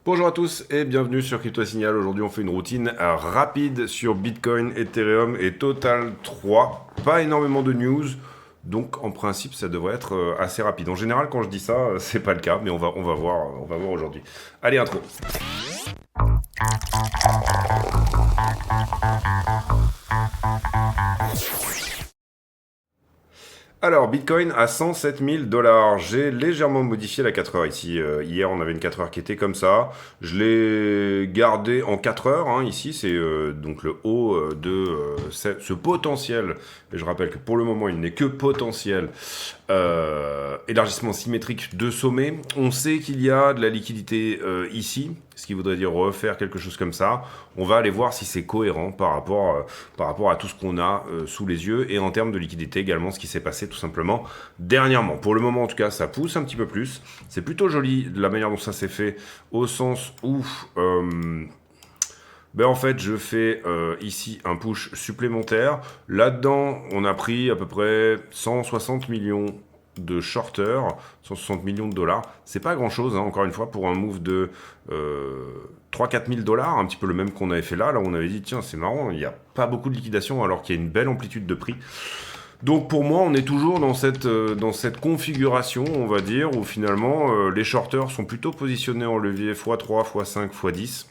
Bonjour à tous et bienvenue sur Crypto Signal. Aujourd'hui, on fait une routine rapide sur Bitcoin, Ethereum et Total 3. Pas énormément de news, donc en principe, ça devrait être assez rapide. En général, quand je dis ça, c'est pas le cas, mais on va voir aujourd'hui. Allez, intro. Alors, Bitcoin à 107 000 $. J'ai légèrement modifié la 4 heures ici. Hier, on avait une 4 heures qui était comme ça. Je l'ai gardé en 4 heures. Ici, c'est donc le haut de ce potentiel. Et je rappelle que pour le moment, il n'est que potentiel. Élargissement symétrique de sommet. On sait qu'il y a de la liquidité ici, ce qui voudrait dire refaire quelque chose comme ça. On va aller voir si c'est cohérent par rapport à tout ce qu'on a sous les yeux et en termes de liquidité également, ce qui s'est passé tout simplement dernièrement. Pour le moment, en tout cas, ça pousse un petit peu plus. C'est plutôt joli de la manière dont ça s'est fait, au sens où en fait, je fais ici un push supplémentaire. Là-dedans, on a pris à peu près 160 millions de shorters, 160 millions de dollars. C'est pas grand-chose, encore une fois, pour un move de 3-4 000 $, un petit peu le même qu'on avait fait là. Là, on avait dit, tiens, c'est marrant, il n'y a pas beaucoup de liquidation alors qu'il y a une belle amplitude de prix. Donc pour moi, on est toujours dans cette configuration, on va dire, où finalement, les shorters sont plutôt positionnés en levier x3, x5, x10.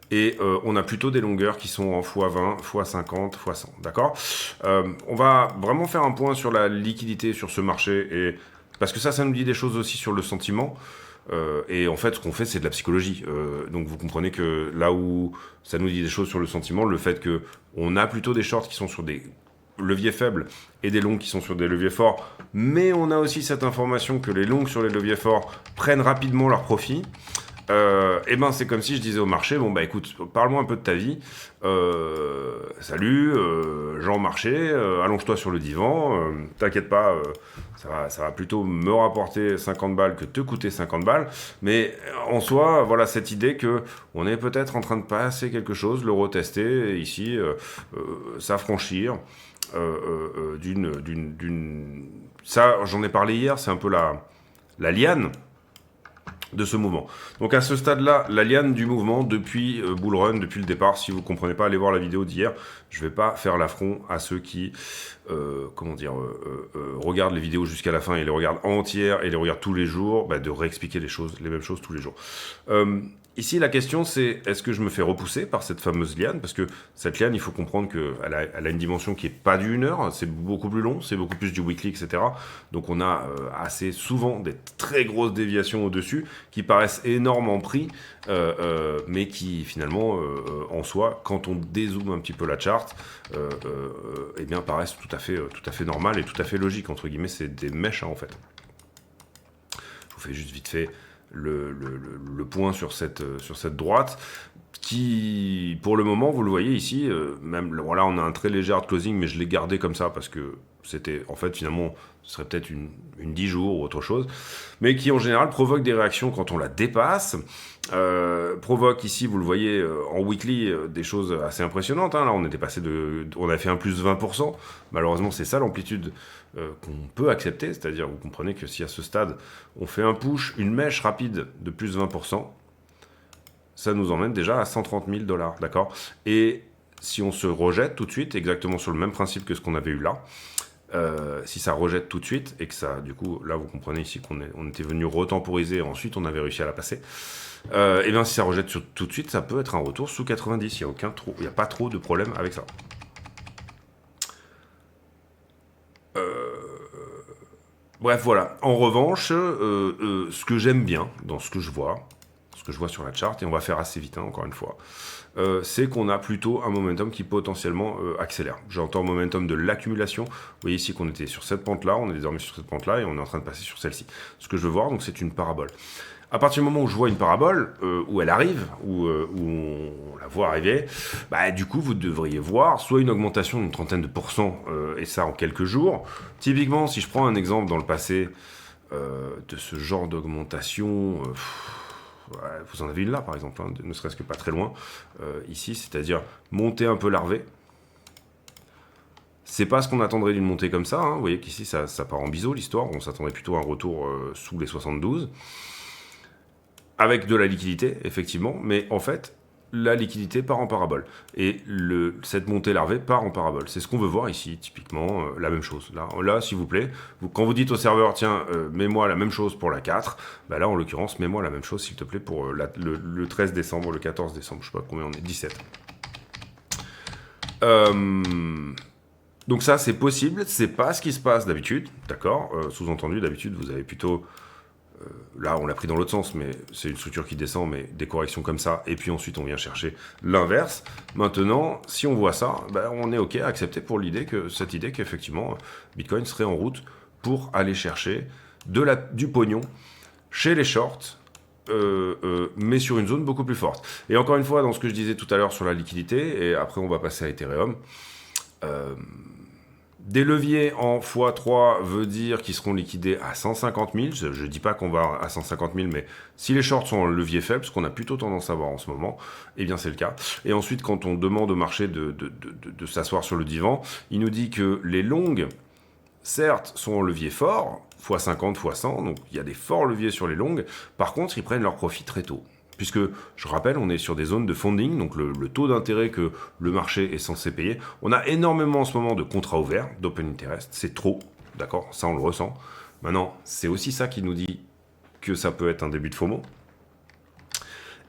Et on a plutôt des longueurs qui sont en x20, x50, x100, d'accord. On va vraiment faire un point sur la liquidité sur ce marché, parce que ça nous dit des choses aussi sur le sentiment. Et en fait, ce qu'on fait, c'est de la psychologie. Donc vous comprenez que là où ça nous dit des choses sur le sentiment, le fait qu'on a plutôt des shorts qui sont sur des leviers faibles et des longs qui sont sur des leviers forts, mais on a aussi cette information que les longs sur les leviers forts prennent rapidement leur profit. Et ben c'est comme si je disais au marché, bon bah écoute, parle-moi un peu de ta vie. Salut, Jean Marché, allonge-toi sur le divan, t'inquiète pas, ça va plutôt me rapporter 50 balles que te coûter 50 balles. Mais en soi, voilà cette idée que on est peut-être en train de passer quelque chose, le retester ici, s'affranchir d'une... Ça, j'en ai parlé hier, c'est un peu la liane de ce mouvement. Donc à ce stade-là, la liane du mouvement depuis Bull Run, depuis le départ, si vous ne comprenez pas, allez voir la vidéo d'hier. Je ne vais pas faire l'affront à ceux qui regardent les vidéos jusqu'à la fin et les regardent entières et les regardent tous les jours, de réexpliquer les mêmes choses tous les jours. Ici, la question, c'est est-ce que je me fais repousser par cette fameuse liane? Parce que cette liane, il faut comprendre qu'elle a une dimension qui n'est pas du 1 heure, c'est beaucoup plus long, c'est beaucoup plus du weekly, etc. Donc on a assez souvent des très grosses déviations au-dessus qui paraissent énormes en prix, mais qui finalement, en soi, quand on dézoome un petit peu la charte, eh bien paraissent tout à fait normales et tout à fait logiques, entre guillemets, c'est des mèches en fait. Je vous fais juste vite fait le point sur cette droite qui, pour le moment, vous le voyez ici, même voilà, on a un très léger hard closing, mais je l'ai gardé comme ça parce que c'était, en fait, finalement, ce serait peut-être une 10 jours ou autre chose, mais qui en général provoque des réactions quand on la dépasse, provoque ici, vous le voyez, en weekly, des choses assez impressionnantes. Là, on était passé on a fait un plus 20%. Malheureusement, c'est ça l'amplitude qu'on peut accepter, c'est-à-dire, vous comprenez que si à ce stade, on fait un push, une mèche rapide de plus 20%, ça nous emmène déjà à 130 000 $, d'accord? Et si on se rejette tout de suite, exactement sur le même principe que ce qu'on avait eu là, si ça rejette tout de suite, et que ça, du coup, là, vous comprenez ici qu'on était venu retemporiser, et ensuite on avait réussi à la passer, et bien si ça rejette tout de suite, ça peut être un retour sous 90, il n'y a pas trop de problème avec ça. Bref, voilà. En revanche, ce que j'aime bien dans ce que je vois sur la charte, et on va faire assez vite, encore une fois, c'est qu'on a plutôt un momentum qui potentiellement accélère. J'entends momentum de l'accumulation. Vous voyez ici qu'on était sur cette pente-là, on est désormais sur cette pente-là, et on est en train de passer sur celle-ci. Ce que je veux voir, donc, c'est une parabole. À partir du moment où je vois une parabole, où elle arrive, où on la voit arriver, du coup, vous devriez voir soit une augmentation d'une trentaine de pourcents, et ça en quelques jours. Typiquement, si je prends un exemple dans le passé de ce genre d'augmentation, vous en avez une là, par exemple, ne serait-ce que pas très loin, ici, c'est-à-dire monter un peu larvé. C'est pas ce qu'on attendrait d'une montée comme ça. Vous voyez qu'ici, ça part en biseau, l'histoire. On s'attendrait plutôt à un retour sous les 72. avec de la liquidité, effectivement, mais en fait, la liquidité part en parabole. Et cette montée larvée part en parabole. C'est ce qu'on veut voir ici, typiquement, la même chose. Là s'il vous plaît, quand vous dites au serveur, tiens, mets-moi la même chose pour la 4, bah là, en l'occurrence, mets-moi la même chose, s'il te plaît, pour le 13 décembre, le 14 décembre, je sais pas combien on est, 17. Donc ça, c'est possible, c'est pas ce qui se passe d'habitude, d'accord. Sous-entendu, d'habitude, vous avez plutôt... là, on l'a pris dans l'autre sens, mais c'est une structure qui descend, mais des corrections comme ça, et puis ensuite on vient chercher l'inverse. Maintenant, si on voit ça, ben, on est OK à accepter pour cette idée qu'effectivement, Bitcoin serait en route pour aller chercher du pognon chez les shorts, mais sur une zone beaucoup plus forte. Et encore une fois, dans ce que je disais tout à l'heure sur la liquidité, et après on va passer à Ethereum, des leviers en x3 veut dire qu'ils seront liquidés à 150 000. Je ne dis pas qu'on va à 150 000, mais si les shorts sont en levier faible, ce qu'on a plutôt tendance à voir en ce moment, eh bien c'est le cas. Et ensuite, quand on demande au marché de s'asseoir sur le divan, il nous dit que les longues, certes, sont en levier fort, x50, x100, donc il y a des forts leviers sur les longues. Par contre, ils prennent leur profit très tôt. Puisque, je rappelle, on est sur des zones de funding, donc le taux d'intérêt que le marché est censé payer. On a énormément en ce moment de contrats ouverts, d'open interest, c'est trop, d'accord, ça on le ressent. Maintenant, c'est aussi ça qui nous dit que ça peut être un début de FOMO.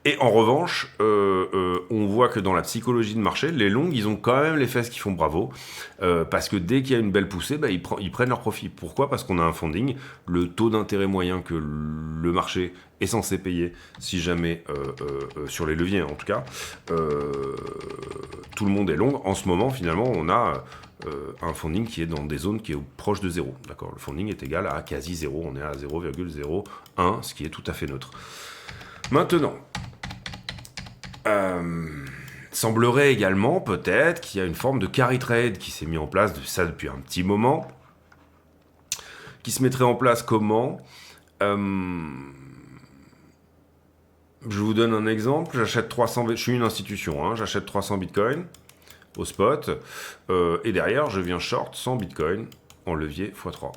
Et en revanche, on voit que dans la psychologie de marché, les longues, ils ont quand même les fesses qui font bravo, parce que dès qu'il y a une belle poussée, bah, ils prennent leur profit. Pourquoi ? Parce qu'on a un funding, le taux d'intérêt moyen que le marché est censé payer, si jamais, sur les leviers en tout cas, tout le monde est long. En ce moment, finalement, on a un funding qui est dans des zones qui est proche de zéro. D'accord ? Le funding est égal à quasi zéro, on est à 0,01, ce qui est tout à fait neutre. Maintenant, semblerait également peut-être qu'il y a une forme de carry trade qui s'est mis en place depuis un petit moment, qui se mettrait en place comment ? Je vous donne un exemple, j'achète 300, je suis une institution, hein, j'achète 300 bitcoins au spot, et derrière je viens short 100 bitcoins en levier x3.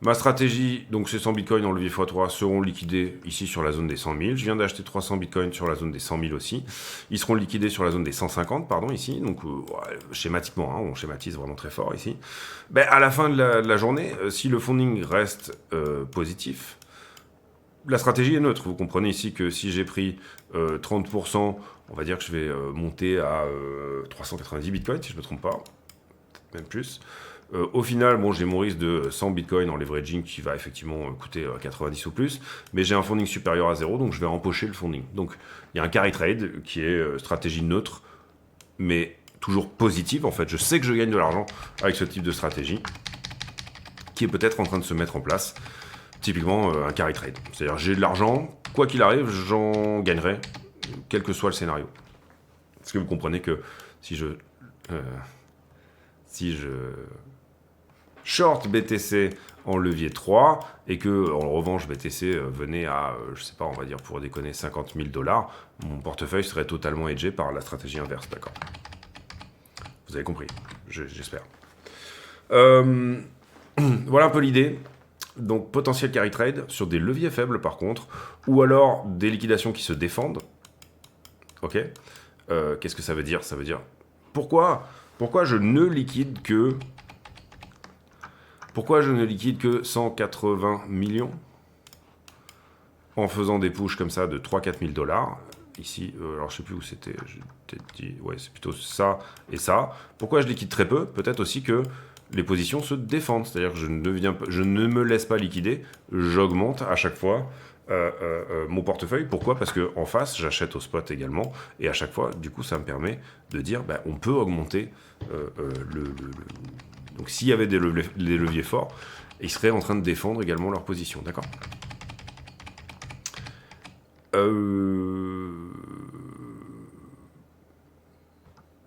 Ma stratégie, donc ces 100 bitcoins en levier x3 seront liquidés ici sur la zone des 100 000. Je viens d'acheter 300 bitcoins sur la zone des 100 000 aussi. Ils seront liquidés sur la zone des 150, pardon, ici. Donc, schématiquement, hein, on schématise vraiment très fort ici. Ben, à la fin de la journée, si le funding reste positif, la stratégie est neutre. Vous comprenez ici que si j'ai pris 30%, on va dire que je vais monter à 390 bitcoins, si je ne me trompe pas, peut-être même plus. Au final, bon, j'ai mon risque de 100 bitcoins en leveraging qui va effectivement coûter 90 ou plus, mais j'ai un funding supérieur à 0, donc je vais empocher le funding. Donc il y a un carry trade qui est stratégie neutre, mais toujours positive. En fait, je sais que je gagne de l'argent avec ce type de stratégie, qui est peut-être en train de se mettre en place. Typiquement un carry trade. C'est-à-dire j'ai de l'argent, quoi qu'il arrive, j'en gagnerai, quel que soit le scénario. Est-ce que vous comprenez que si je short BTC en levier 3 et que en revanche BTC venait à, je sais pas, on va dire pour déconner 50 000 $, mon portefeuille serait totalement hedgé par la stratégie inverse, d'accord. Vous avez compris, j'espère. Voilà un peu l'idée. Donc potentiel carry trade sur des leviers faibles par contre, ou alors des liquidations qui se défendent. Ok. Qu'est-ce que ça veut dire ? Ça veut dire pourquoi je ne liquide que 180 millions en faisant des pushes comme ça de 3-4 000 $. Ici, alors je sais plus où c'était, j'ai peut-être dit, ouais, c'est plutôt ça et ça. Pourquoi je liquide très peu ? Peut-être aussi que les positions se défendent, c'est-à-dire que je ne me laisse pas liquider, j'augmente à chaque fois mon portefeuille. Pourquoi ? Parce qu'en face, j'achète au spot également, et à chaque fois, du coup, ça me permet de dire, bah, on peut augmenter Donc s'il y avait des leviers forts, ils seraient en train de défendre également leur position, d'accord ?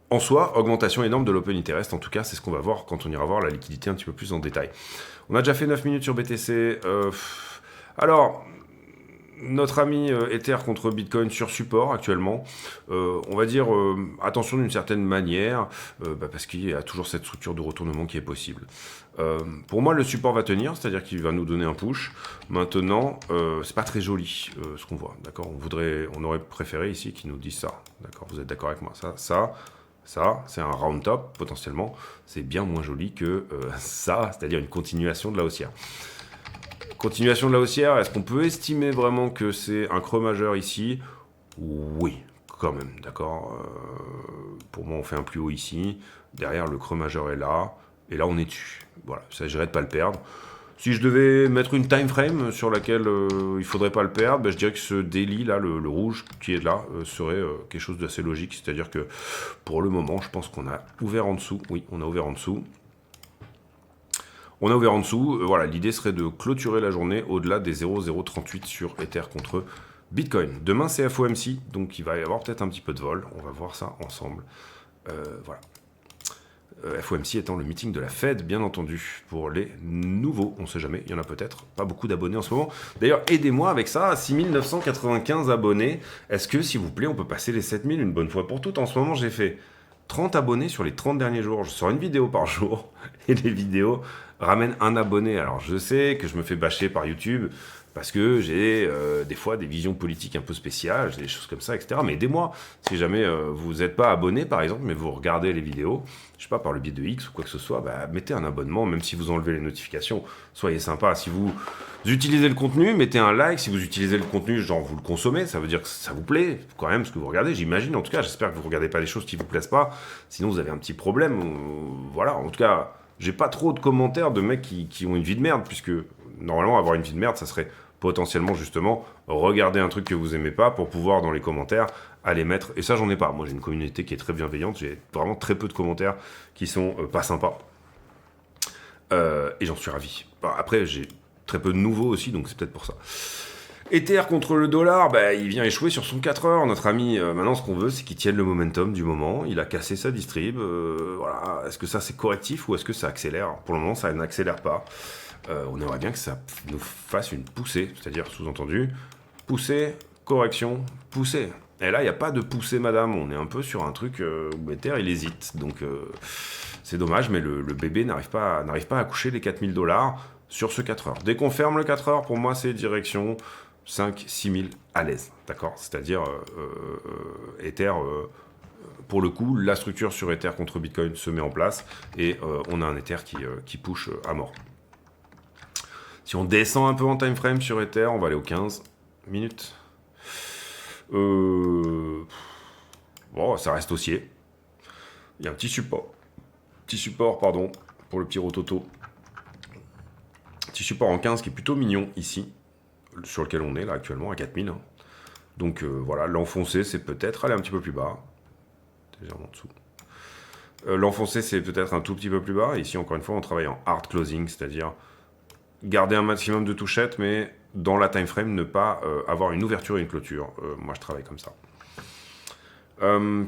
En soi, augmentation énorme de l'open interest, en tout cas, c'est ce qu'on va voir quand on ira voir la liquidité un petit peu plus en détail. On a déjà fait 9 minutes sur BTC. Alors, notre ami Ether contre Bitcoin sur support actuellement, on va dire attention d'une certaine manière, parce qu'il y a toujours cette structure de retournement qui est possible. Pour moi, le support va tenir, c'est-à-dire qu'il va nous donner un push. Maintenant, c'est pas très joli ce qu'on voit, d'accord. On aurait préféré ici qu'ils nous disent ça, d'accord. Vous êtes d'accord avec moi? Ça, c'est un round top potentiellement. C'est bien moins joli que ça, c'est-à-dire une continuation de la haussière. Continuation de la haussière, est-ce qu'on peut estimer vraiment que c'est un creux majeur ici? Oui, quand même, d'accord. Pour moi, on fait un plus haut ici. Derrière, le creux majeur est là. Et là, on est dessus. Voilà, il s'agirait de ne pas le perdre. Si je devais mettre une time frame sur laquelle il ne faudrait pas le perdre, ben, je dirais que ce daily, là, le rouge qui est là, serait quelque chose d'assez logique. C'est-à-dire que pour le moment, je pense qu'on a ouvert en dessous. Oui, on a ouvert en dessous. On a ouvert en dessous, voilà, l'idée serait de clôturer la journée au-delà des 0,038 sur Ether contre Bitcoin. Demain, c'est FOMC, donc il va y avoir peut-être un petit peu de vol. On va voir ça ensemble. Voilà. FOMC étant le meeting de la Fed, bien entendu, pour les nouveaux. On ne sait jamais, il y en a peut-être. Pas beaucoup d'abonnés en ce moment. D'ailleurs, aidez-moi avec ça, 6995 abonnés. Est-ce que, s'il vous plaît, on peut passer les 7000 une bonne fois pour toutes? En ce moment, j'ai fait 30 abonnés sur les 30 derniers jours. Je sors une vidéo par jour et les vidéos ramènent un abonné. Alors je sais que je me fais bâcher par YouTube parce que j'ai des fois des visions politiques un peu spéciales, j'ai des choses comme ça, etc. Mais aidez-moi. Si jamais vous n'êtes pas abonné par exemple, mais vous regardez les vidéos, je sais pas, par le biais de X ou quoi que ce soit, bah, mettez un abonnement, même si vous enlevez les notifications. Soyez sympa. Si vous utilisez le contenu, mettez un like. Si vous utilisez le contenu, genre vous le consommez, ça veut dire que ça vous plaît quand même ce que vous regardez, j'imagine. En tout cas, j'espère que vous ne regardez pas des choses qui ne vous plaisent pas. Sinon, vous avez un petit problème. Voilà, en tout cas, j'ai pas trop de commentaires de mecs qui ont une vie de merde, puisque normalement, avoir une vie de merde, ça serait potentiellement justement regarder un truc que vous aimez pas pour pouvoir dans les commentaires aller mettre. Et ça, j'en ai pas. Moi, j'ai une communauté qui est très bienveillante. J'ai vraiment très peu de commentaires qui sont pas sympas. Et j'en suis ravi. Après, j'ai très peu de nouveaux aussi, donc c'est peut-être pour ça. Ether contre le dollar, bah, il vient échouer sur son 4 heures. Notre ami, maintenant, ce qu'on veut, c'est qu'il tienne le momentum du moment. Il a cassé sa distrib. Voilà. Est-ce que ça, c'est correctif ou est-ce que ça accélère? Pour le moment, ça n'accélère pas. On aimerait bien que ça nous fasse une poussée, c'est-à-dire, sous-entendu, poussée, correction, poussée. Et là, il n'y a pas de poussée, madame. On est un peu sur un truc où Ether, il hésite. Donc, c'est dommage, mais le bébé n'arrive pas à coucher les 4000 $ sur ce 4 heures. Dès qu'on ferme le 4 heures, pour moi, c'est direction 5-6 000 à l'aise. D'accord? C'est-à-dire, Ether, pour le coup, la structure sur Ether contre Bitcoin se met en place et on a un Ether qui push à mort. Si on descend un peu en time frame sur Ether, on va aller aux 15 minutes. Bon, ça reste haussier. Il y a un petit support. Pardon, pour le petit rototo. Petit support en 15 qui est plutôt mignon ici, sur lequel on est là actuellement, à 4000. Donc voilà, l'enfoncer, c'est peut-être aller un petit peu plus bas. Légèrement en dessous. L'enfoncer, c'est peut-être un tout petit peu plus bas. Ici, encore une fois, on travaille en hard closing, c'est-à-dire garder un maximum de touchettes, mais dans la time frame, ne pas avoir une ouverture et une clôture. Moi, je travaille comme ça.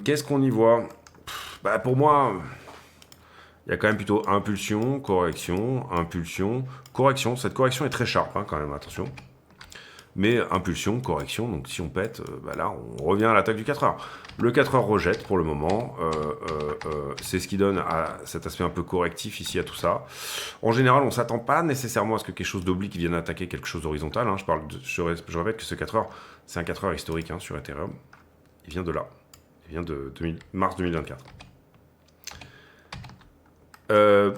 Qu'est-ce qu'on y voit? Bah, pour moi, il y a quand même plutôt impulsion, correction, impulsion, correction. Cette correction est très sharp, hein, quand même, attention. Mais impulsion, correction, donc si on pète, bah là, on revient à l'attaque du 4 heures. Le 4 heures rejette pour le moment. C'est ce qui donne à cet aspect un peu correctif ici à tout ça. En général, on ne s'attend pas nécessairement à ce que quelque chose d'oblique vienne attaquer quelque chose d'horizontal. Hein. Je répète que ce 4 heures, c'est un 4 heures historique hein, sur Ethereum. Il vient de là. Il vient de mars 2024.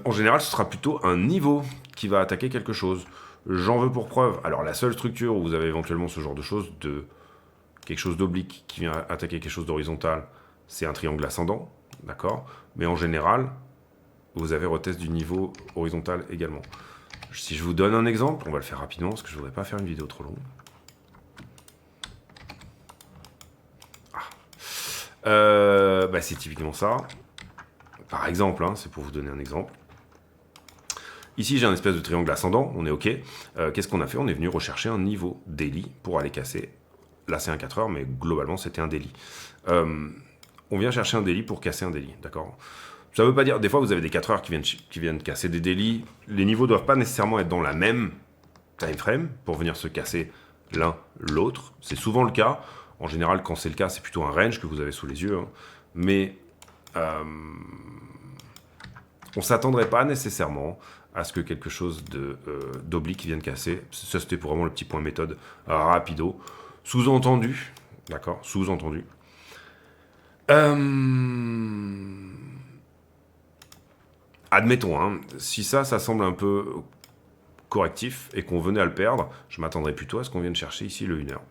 En général, ce sera plutôt un niveau qui va attaquer quelque chose. J'en veux pour preuve. Alors, la seule structure où vous avez éventuellement ce genre de choses, de quelque chose d'oblique qui vient attaquer quelque chose d'horizontal, c'est un triangle ascendant, d'accord? Mais en général, vous avez retest du niveau horizontal également. Si je vous donne un exemple, on va le faire rapidement parce que je ne voudrais pas faire une vidéo trop longue. Bah, c'est typiquement ça. Par exemple, hein, c'est pour vous donner un exemple. Ici, j'ai un espèce de triangle ascendant, on est OK. Qu'est-ce qu'on a fait? On est venu rechercher un niveau daily pour aller casser. Là, c'est un 4 heures, mais globalement, c'était un daily. On vient chercher un daily pour casser un daily, d'accord? Ça ne veut pas dire... Des fois, vous avez des 4 heures qui viennent casser des daily. Les niveaux ne doivent pas nécessairement être dans la même time frame pour venir se casser l'un l'autre. C'est souvent le cas. En général, quand c'est le cas, c'est plutôt un range que vous avez sous les yeux. Hein. Mais on ne s'attendrait pas nécessairement à ce que quelque chose d'oblique vienne casser. Ça, c'était pour vraiment le petit point méthode rapido. Sous-entendu, d'accord, sous-entendu. Admettons, hein, si ça semble un peu correctif et qu'on venait à le perdre, je m'attendrais plutôt à ce qu'on vienne chercher ici le 1 heure,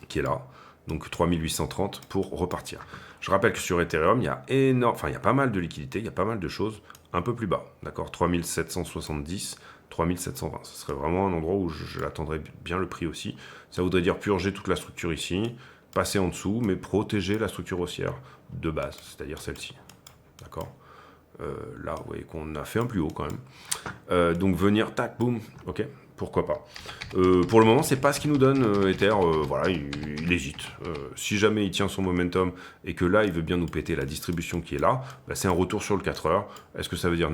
qui est là, donc 3830 pour repartir. Je rappelle que sur Ethereum, il y a il y a pas mal de liquidités, il y a pas mal de choses un peu plus bas, d'accord, 3770, 3720, ce serait vraiment un endroit où j'attendrais bien le prix aussi. Ça voudrait dire purger toute la structure ici, passer en dessous, mais protéger la structure haussière de base, c'est-à-dire celle-ci, d'accord. Là, vous voyez qu'on a fait un plus haut quand même. Donc venir, tac, boum, ok, pourquoi pas. Pour le moment, c'est pas ce qui nous donne Ether. Voilà, il hésite. Si jamais il tient son momentum et que là, il veut bien nous péter la distribution qui est là, bah, c'est un retour sur le 4 heures. Est-ce que ça veut dire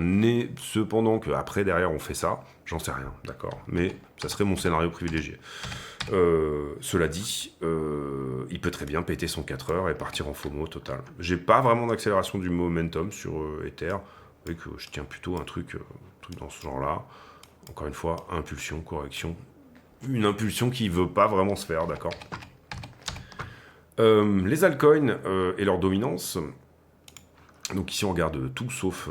cependant qu'après, derrière, on fait ça? J'en sais rien, d'accord. Mais ça serait mon scénario privilégié. Cela dit, il peut très bien péter son 4 heures et partir en FOMO total. J'ai pas vraiment d'accélération du momentum sur Ether. Vous voyez que je tiens plutôt un truc dans ce genre-là. Encore une fois, impulsion, correction. Une impulsion qui veut pas vraiment se faire, d'accord. Les altcoins et leur dominance. Donc ici, on regarde tout sauf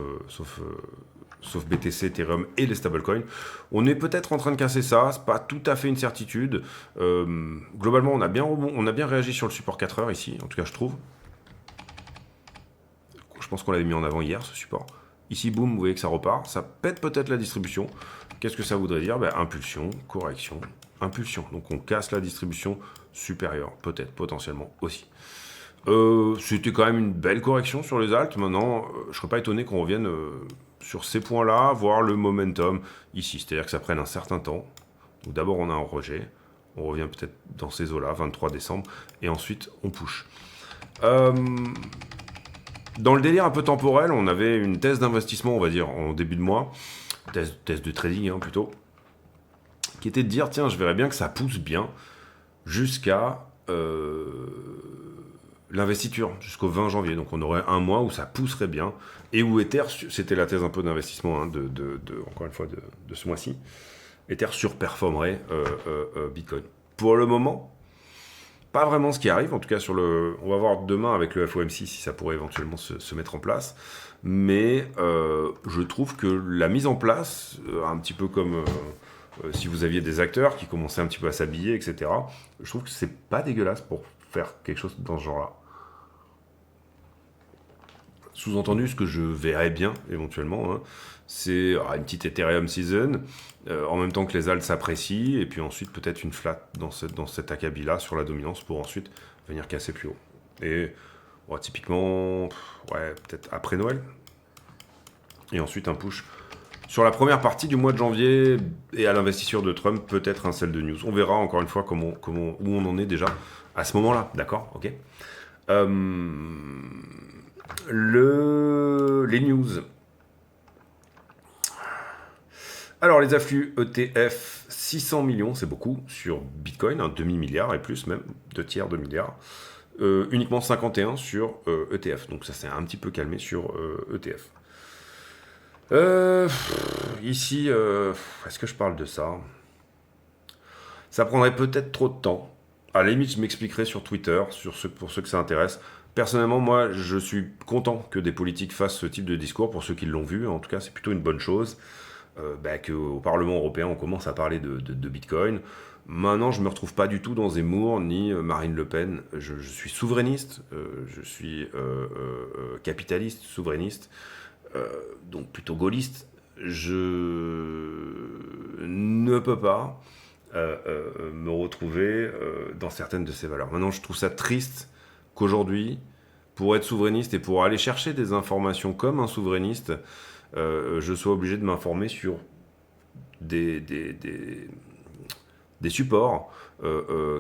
BTC, Ethereum et les stablecoins. On est peut-être en train de casser ça, c'est pas tout à fait une certitude. Globalement, on a bien réagi sur le support 4 heures ici, en tout cas je trouve. Je pense qu'on l'avait mis en avant hier, ce support. Ici, boum, vous voyez que ça repart, ça pète peut-être la distribution. Qu'est-ce que ça voudrait dire? Impulsion, correction, impulsion. Donc on casse la distribution supérieure, peut-être, potentiellement aussi. C'était quand même une belle correction sur les alts. Maintenant, je ne serais pas étonné qu'on revienne sur ces points-là, voir le momentum ici. C'est-à-dire que ça prenne un certain temps. Donc d'abord, on a un rejet. On revient peut-être dans ces eaux-là, 23 décembre. Et ensuite, on push. Dans le délire un peu temporel, on avait une thèse d'investissement, on va dire, en début de mois. Thèse de trading, hein, plutôt. Qui était de dire, tiens, je verrais bien que ça pousse bien jusqu'à l'investiture, jusqu'au 20 janvier. Donc on aurait un mois où ça pousserait bien. Et où Ether, c'était la thèse un peu d'investissement, hein, encore une fois, de ce mois-ci. Ether surperformerait Bitcoin. Pour le moment, pas vraiment ce qui arrive. En tout cas, on va voir demain avec le FOMC si ça pourrait éventuellement se mettre en place. Mais je trouve que la mise en place, un petit peu comme si vous aviez des acteurs qui commençaient un petit peu à s'habiller, etc., je trouve que c'est pas dégueulasse pour faire quelque chose dans ce genre-là. Sous-entendu, ce que je verrais bien, éventuellement, hein, c'est une petite Ethereum season, en même temps que les alts s'apprécient, et puis ensuite peut-être une flat dans cet acabit-là sur la dominance pour ensuite venir casser plus haut. Et typiquement, peut-être après Noël. Et ensuite un push sur la première partie du mois de janvier et à l'investisseur de Trump, peut-être un sell de news. On verra encore une fois où on en est déjà à ce moment-là, d'accord, ok. Les news. Alors, les afflux ETF, 600 millions, c'est beaucoup sur Bitcoin, un demi-milliard et plus même, 2 tiers de milliard. Uniquement 51 sur ETF. Donc ça s'est un petit peu calmé sur ETF. Ici, est-ce que je parle de ça? Ça prendrait peut-être trop de temps. À la limite, je m'expliquerai sur Twitter, pour ceux que ça intéresse. Personnellement, moi, je suis content que des politiques fassent ce type de discours, pour ceux qui l'ont vu. En tout cas, c'est plutôt une bonne chose. Qu'au Parlement européen, on commence à parler de Bitcoin. Maintenant, je ne me retrouve pas du tout dans Zemmour, ni Marine Le Pen. Je suis souverainiste, je suis capitaliste, souverainiste, donc plutôt gaulliste. Je ne peux pas me retrouver dans certaines de ces valeurs. Maintenant, je trouve ça triste qu'aujourd'hui, pour être souverainiste et pour aller chercher des informations comme un souverainiste, je sois obligé de m'informer sur des supports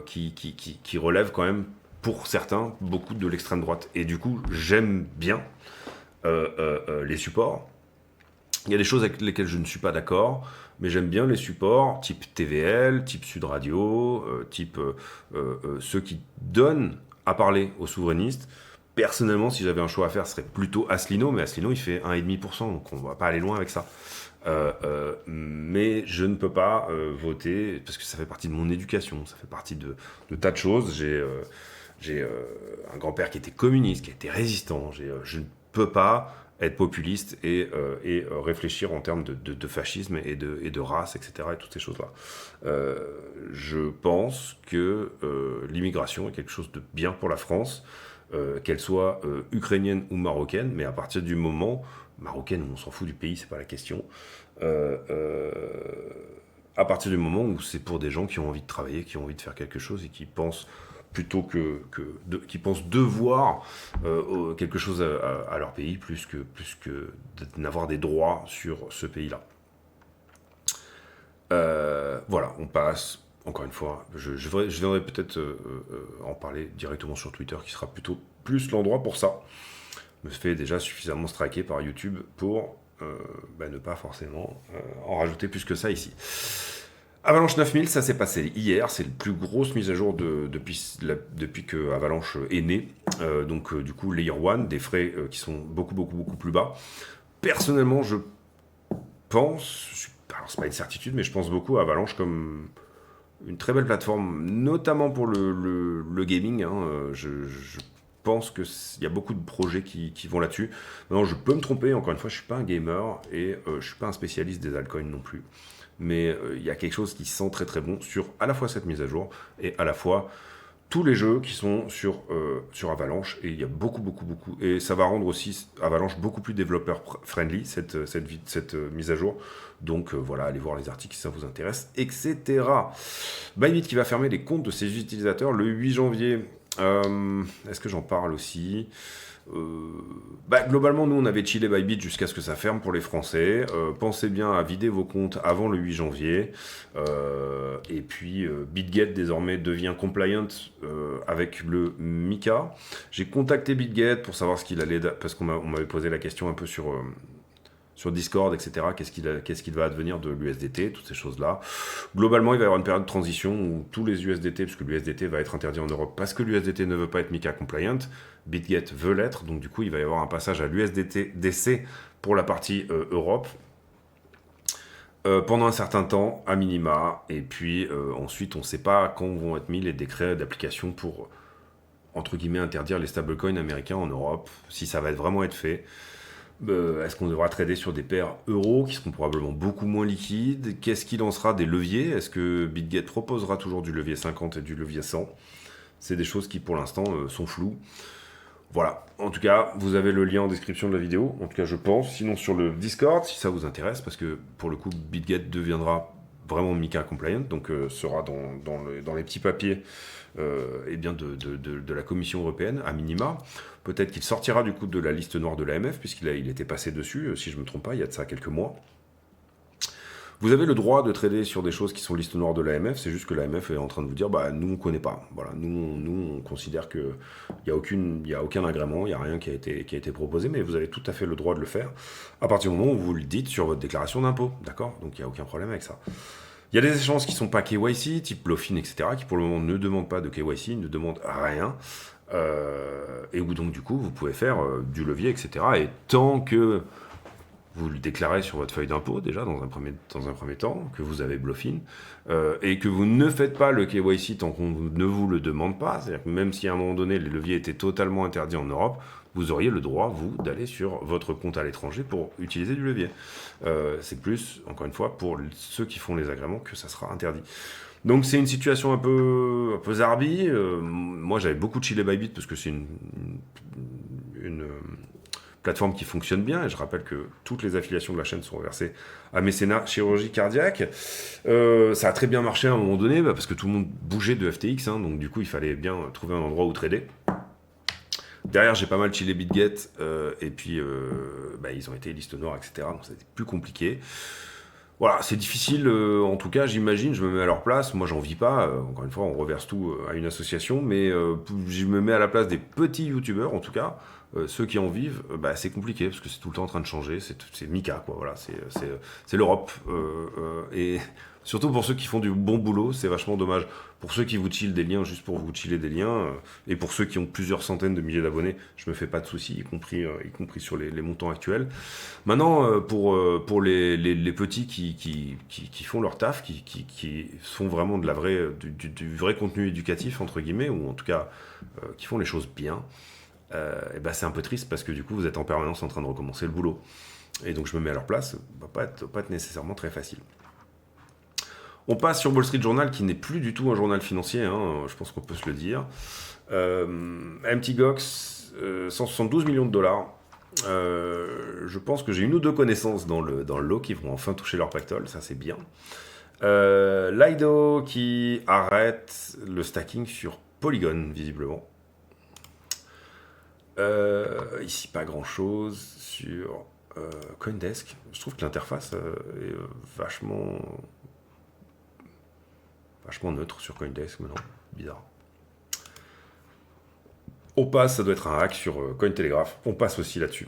qui relèvent quand même, pour certains, beaucoup de l'extrême droite. Et du coup, j'aime bien les supports Il y a des choses avec lesquelles je ne suis pas d'accord, mais j'aime bien les supports type TVL, type Sud Radio, type ceux qui donnent à parler aux souverainistes. Personnellement, si j'avais un choix à faire, ce serait plutôt Asselineau, mais Asselineau, il fait 1,5%, donc on ne va pas aller loin avec ça. Mais je ne peux pas voter, parce que ça fait partie de mon éducation, ça fait partie de tas de choses. J'ai un grand-père qui était communiste, qui était résistant. Je ne peux pas être populiste et réfléchir en termes de fascisme et de race, etc. et toutes ces choses-là. Je pense que l'immigration est quelque chose de bien pour la France, qu'elle soit ukrainienne ou marocaine, mais à partir du moment, marocaine, on s'en fout du pays, c'est pas la question, euh, euh, à partir du moment où c'est pour des gens qui ont envie de travailler, qui ont envie de faire quelque chose et qui pensent plutôt qui pensent devoir quelque chose à leur pays plus que d'avoir des droits sur ce pays-là. Voilà, on passe. Encore une fois, je viendrai peut-être en parler directement sur Twitter, qui sera plutôt plus l'endroit pour ça. Je me fais déjà suffisamment striker par YouTube pour ne pas forcément en rajouter plus que ça ici. Avalanche 9000, ça s'est passé hier, c'est la plus grosse mise à jour depuis que Avalanche est né. Du coup, Layer 1, des frais qui sont beaucoup plus bas. Personnellement, je pense, alors c'est pas une certitude, mais je pense beaucoup à Avalanche comme une très belle plateforme, notamment pour le gaming. Je pense qu'il y a beaucoup de projets qui vont là-dessus. Maintenant, je peux me tromper, encore une fois, je suis pas un gamer et je suis pas un spécialiste des altcoins non plus. Mais il y a quelque chose qui sent très bon sur à la fois cette mise à jour et à la fois tous les jeux qui sont sur Avalanche. Et il y a beaucoup. Et ça va rendre aussi Avalanche beaucoup plus développeur-friendly, cette mise à jour. Donc voilà, allez voir les articles si ça vous intéresse, etc. Bybit qui va fermer les comptes de ses utilisateurs le 8 janvier. Est-ce que j'en parle aussi ? Globalement, nous, on avait chillé Bybit jusqu'à ce que ça ferme pour les Français. Pensez bien à vider vos comptes avant le 8 janvier. Et puis, BitGet, désormais, devient compliant avec le MiCA. J'ai contacté BitGet pour savoir ce qu'il allait... Parce qu'on m'avait posé la question un peu sur Discord, etc. Qu'est-ce qu'il va advenir de l'USDT, toutes ces choses-là. Globalement, il va y avoir une période de transition où tous les USDT, puisque l'USDT va être interdit en Europe parce que l'USDT ne veut pas être MiCA compliant, BitGet veut l'être, donc du coup, il va y avoir un passage à l'USDT DC pour la partie Europe. Pendant un certain temps, à minima, et puis ensuite, on ne sait pas quand vont être mis les décrets d'application pour, entre guillemets, interdire les stablecoins américains en Europe, si ça va vraiment être fait. Est-ce qu'on devra trader sur des paires euros qui seront probablement beaucoup moins liquides? Qu'est-ce qui lancera des leviers? Est-ce que BitGet proposera toujours du levier 50 et du levier 100? C'est des choses qui pour l'instant sont floues. Voilà, en tout cas, vous avez le lien en description de la vidéo, en tout cas je pense, sinon sur le Discord, si ça vous intéresse, parce que pour le coup, BitGet deviendra vraiment MiCA compliant, donc sera dans les petits papiers de la Commission européenne, à minima. Peut-être qu'il sortira du coup de la liste noire de l'AMF, puisqu'il était passé dessus, si je ne me trompe pas, il y a de ça quelques mois. Vous avez le droit de trader sur des choses qui sont liste noire de l'AMF, c'est juste que l'AMF est en train de vous dire, nous on ne connaît pas. Voilà, nous on considère qu'il n'y a aucun agrément, il n'y a rien qui a été proposé, mais vous avez tout à fait le droit de le faire, à partir du moment où vous le dites sur votre déclaration d'impôt, d'accord? Donc il n'y a aucun problème avec ça. Il y a des échanges qui ne sont pas KYC, type Bluffin, etc., qui pour le moment ne demandent pas de KYC, ne demandent rien, et où donc du coup vous pouvez faire du levier, etc. Et tant que vous le déclarez sur votre feuille d'impôt déjà dans un premier temps, que vous avez Bluffin, et que vous ne faites pas le KYC tant qu'on ne vous le demande pas, c'est-à-dire que même si à un moment donné les leviers étaient totalement interdits en Europe, vous auriez le droit, vous, d'aller sur votre compte à l'étranger pour utiliser du levier. C'est plus, encore une fois, pour ceux qui font les agréments que ça sera interdit. Donc c'est une situation un peu zarbi. Moi j'avais beaucoup chillé Bybit parce que c'est une plateforme qui fonctionne bien, et je rappelle que toutes les affiliations de la chaîne sont reversées à Mécénat Chirurgie Cardiaque. Ça a très bien marché à un moment donné, parce que tout le monde bougeait de FTX, donc du coup il fallait bien trouver un endroit où trader. Derrière j'ai pas mal chillé BitGet, et puis ils ont été liste noire, etc. Donc c'était plus compliqué. Voilà, c'est difficile, en tout cas, j'imagine, je me mets à leur place, moi j'en vis pas, encore une fois, on reverse tout à une association, mais je me mets à la place des petits youtubeurs, en tout cas, ceux qui en vivent, c'est compliqué parce que c'est tout le temps en train de changer. C'est Mika, quoi. Voilà, c'est l'Europe. Et surtout pour ceux qui font du bon boulot, c'est vachement dommage. Pour ceux qui vous chillent des liens juste pour vous chiller des liens, et pour ceux qui ont plusieurs centaines de milliers d'abonnés, je me fais pas de soucis, y compris sur les montants actuels. Maintenant, pour les petits qui font leur taf, qui font vraiment du vrai contenu éducatif, entre guillemets, ou en tout cas qui font les choses bien, c'est un peu triste parce que du coup, vous êtes en permanence en train de recommencer le boulot. Et donc, je me mets à leur place, ça va pas être nécessairement très facile. On passe sur Wall Street Journal, qui n'est plus du tout un journal financier, hein, je pense qu'on peut se le dire. MT Gox, 172 millions de dollars. Je pense que j'ai une ou deux connaissances dans le lot qui vont enfin toucher leur pactole, ça c'est bien. Lido qui arrête le stacking sur Polygon, visiblement. Ici, pas grand chose sur Coindesk. Je trouve que l'interface est vachement neutre sur Coindesk maintenant. Bizarre. On passe, ça doit être un hack sur Cointelegraph. On passe aussi là-dessus.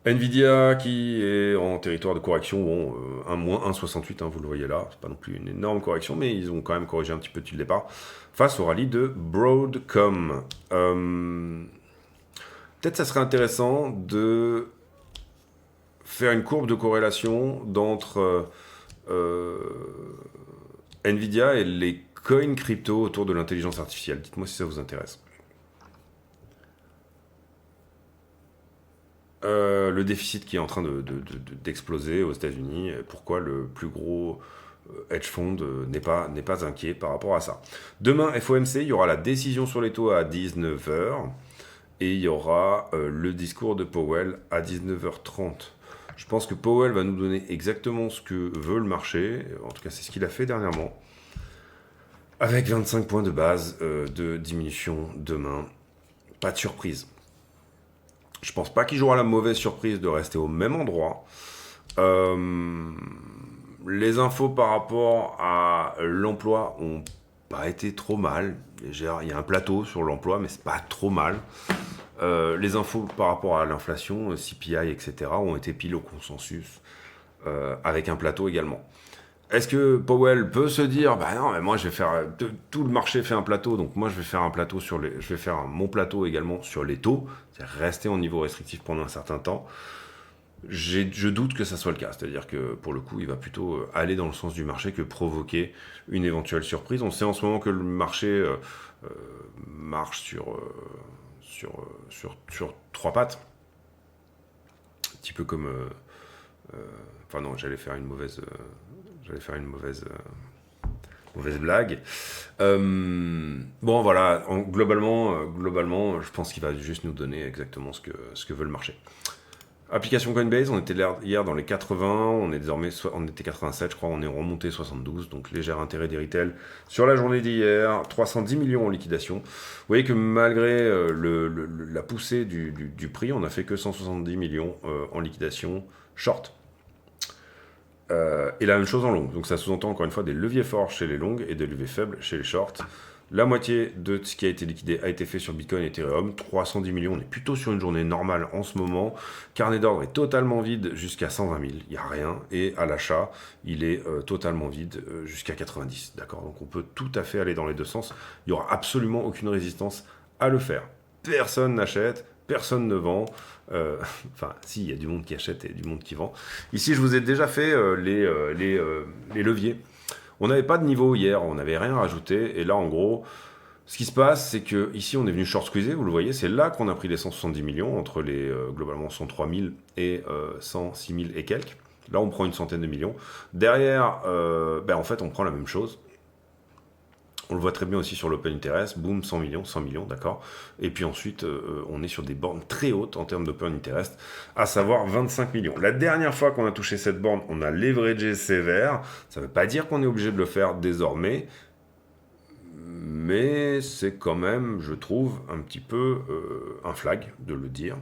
Nvidia qui est en territoire de correction, bon, un moins 1,68, hein, vous le voyez là, c'est pas non plus une énorme correction, mais ils ont quand même corrigé un petit peu depuis le départ, face au rallye de Broadcom. Peut-être ça serait intéressant de faire une courbe de corrélation d'entre Nvidia et les coins crypto autour de l'intelligence artificielle. Dites-moi si ça vous intéresse. Le déficit qui est en train d'exploser aux États-Unis, pourquoi le plus gros hedge fund n'est pas inquiet par rapport à ça. Demain, FOMC, il y aura la décision sur les taux à 19h et il y aura le discours de Powell à 19h30. Je pense que Powell va nous donner exactement ce que veut le marché, en tout cas c'est ce qu'il a fait dernièrement, avec 25 points de base de diminution demain. Pas de surprise. Je pense pas qu'il jouera la mauvaise surprise de rester au même endroit. Les infos par rapport à l'emploi ont pas été trop mal. Il y a un plateau sur l'emploi, mais c'est pas trop mal. Les infos par rapport à l'inflation, CPI, etc., ont été pile au consensus, avec un plateau également. Est-ce que Powell peut se dire, bah non, mais moi je vais faire, tout le marché fait un plateau, donc moi je vais faire un plateau je vais faire mon plateau également sur les taux, c'est-à-dire rester en niveau restrictif pendant un certain temps. Je doute que ça soit le cas, c'est-à-dire que pour le coup, il va plutôt aller dans le sens du marché que provoquer une éventuelle surprise. On sait en ce moment que le marché marche sur trois pattes, un petit peu comme, enfin non, j'allais faire une mauvaise blague. Bon, voilà, globalement, je pense qu'il va juste nous donner exactement ce que veut le marché. Application Coinbase, on était hier dans les 80, on était 87, je crois, on est remonté 72, donc léger intérêt des retail sur la journée d'hier, 310 millions en liquidation. Vous voyez que malgré la poussée du prix, on n'a fait que 170 millions en liquidation short. Et la même chose en long. Donc ça sous-entend encore une fois des leviers forts chez les longues et des leviers faibles chez les shorts. La moitié de ce qui a été liquidé a été fait sur Bitcoin et Ethereum. 310 millions, on est plutôt sur une journée normale en ce moment. Carnet d'ordre est totalement vide jusqu'à 120 000, il n'y a rien. Et à l'achat, il est totalement vide jusqu'à 90. D'accord, donc on peut tout à fait aller dans les deux sens. Il n'y aura absolument aucune résistance à le faire. Personne n'achète, personne ne vend. Enfin, si, il y a du monde qui achète et du monde qui vend. Ici, je vous ai déjà fait les leviers. On n'avait pas de niveau hier, on n'avait rien rajouté. Et là, en gros, ce qui se passe, c'est que ici, on est venu short squeezer, vous le voyez. C'est là qu'on a pris les 170 millions, entre les globalement 103 000 et 106 000 et quelques. Là, on prend une centaine de millions. Derrière, en fait, on prend la même chose. On le voit très bien aussi sur l'Open Interest, boum, 100 millions, d'accord. Et puis ensuite, on est sur des bornes très hautes en termes d'Open Interest, à savoir 25 millions. La dernière fois qu'on a touché cette borne, on a leveragé sévère. Ça ne veut pas dire qu'on est obligé de le faire désormais, mais c'est quand même, je trouve, un petit peu un flag de le dire.